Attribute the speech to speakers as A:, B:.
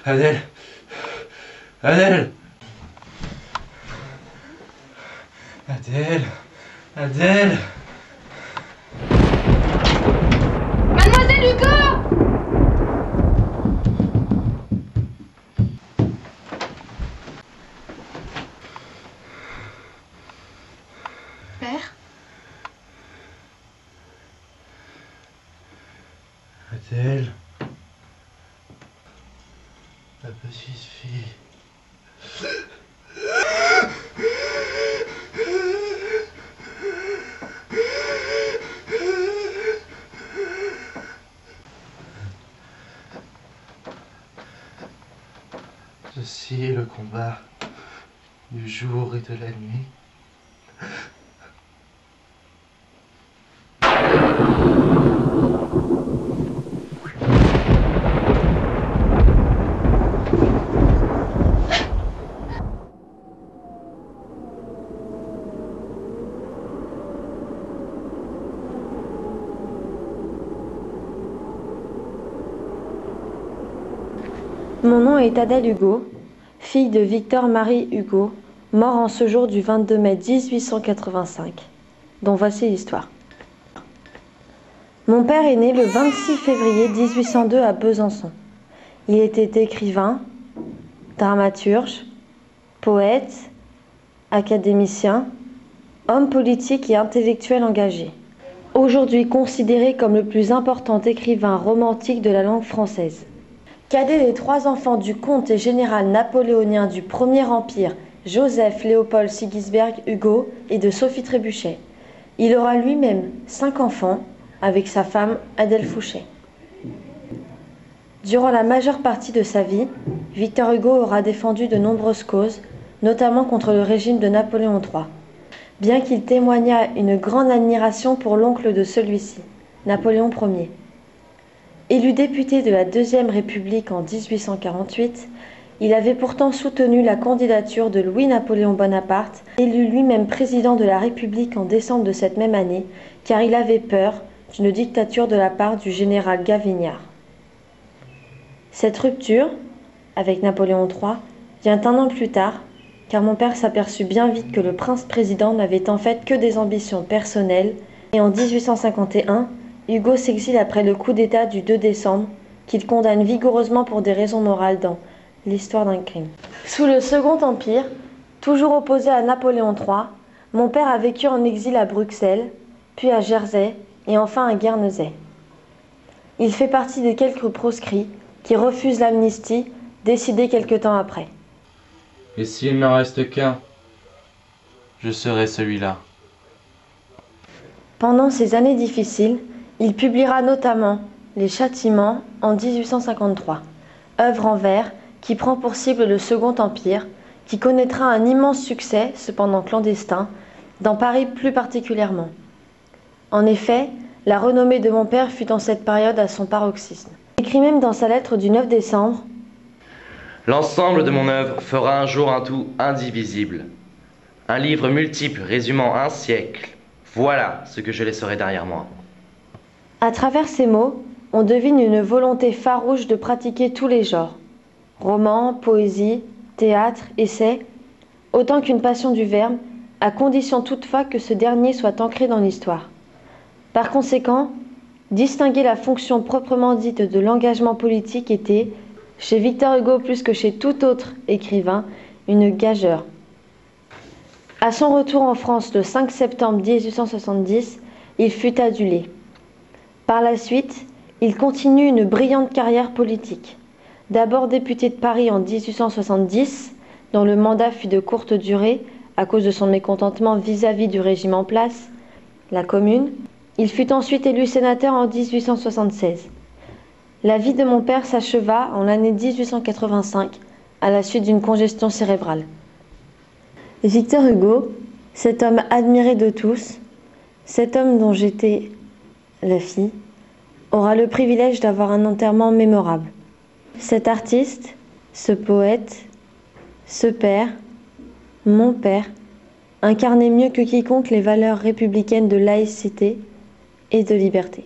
A: Adèle! Adèle! Adèle! Adèle!
B: Mademoiselle Hugo! Père?
A: Adèle, ma petite fille. Ceci est le combat du jour et de la nuit.
C: Mon nom est Adèle Hugo, fille de Victor-Marie Hugo, mort en ce jour du 22 mai 1885, dont voici l'histoire. Mon père est né le 26 février 1802 à Besançon. Il était écrivain, dramaturge, poète, académicien, homme politique et intellectuel engagé. Aujourd'hui considéré comme le plus important écrivain romantique de la langue française. Cadet des 3 enfants du comte et général napoléonien du Premier Empire, Joseph Léopold Sigisbert Hugo, et de Sophie Trébuchet. Il aura lui-même 5 enfants avec sa femme Adèle Fouché. Durant la majeure partie de sa vie, Victor Hugo aura défendu de nombreuses causes, notamment contre le régime de Napoléon III, bien qu'il témoignât une grande admiration pour l'oncle de celui-ci, Napoléon Ier. Élu député de la Deuxième République en 1848, il avait pourtant soutenu la candidature de Louis-Napoléon Bonaparte, élu lui-même président de la République en décembre de cette même année, car il avait peur d'une dictature de la part du général Gavignard. Cette rupture, avec Napoléon III, vient un an plus tard, car mon père s'aperçut bien vite que le prince-président n'avait en fait que des ambitions personnelles, et en 1851, Hugo s'exile après le coup d'État du 2 décembre, qu'il condamne vigoureusement pour des raisons morales dans L'histoire d'un crime. Sous le Second Empire, toujours opposé à Napoléon III, mon père a vécu en exil à Bruxelles, puis à Jersey et enfin à Guernesey. Il fait partie des quelques proscrits qui refusent l'amnistie, décidée quelque temps après.
A: Et s'il n'en reste qu'un, je serai celui-là.
C: Pendant ces années difficiles, il publiera notamment Les Châtiments en 1853, œuvre en vers qui prend pour cible le Second Empire, qui connaîtra un immense succès, cependant clandestin, dans Paris plus particulièrement. En effet, la renommée de mon père fut en cette période à son paroxysme. Il écrit même dans sa lettre du 9 décembre «
D: L'ensemble de mon œuvre fera un jour un tout indivisible. Un livre multiple résumant un siècle. Voilà ce que je laisserai derrière moi. »
C: À travers ces mots, on devine une volonté farouche de pratiquer tous les genres. Roman, poésie, théâtre, essai, autant qu'une passion du verbe, à condition toutefois que ce dernier soit ancré dans l'histoire. Par conséquent, distinguer la fonction proprement dite de l'engagement politique était, chez Victor Hugo plus que chez tout autre écrivain, une gageure. À son retour en France le 5 septembre 1870, il fut adulé. Par la suite, il continue une brillante carrière politique. D'abord député de Paris en 1870, dont le mandat fut de courte durée à cause de son mécontentement vis-à-vis du régime en place, la Commune. Il fut ensuite élu sénateur en 1876. La vie de mon père s'acheva en l'année 1885, à la suite d'une congestion cérébrale. Victor Hugo, cet homme admiré de tous, cet homme dont j'étais la fille, aura le privilège d'avoir un enterrement mémorable. Cet artiste, ce poète, ce père, mon père, incarnait mieux que quiconque les valeurs républicaines de laïcité et de liberté.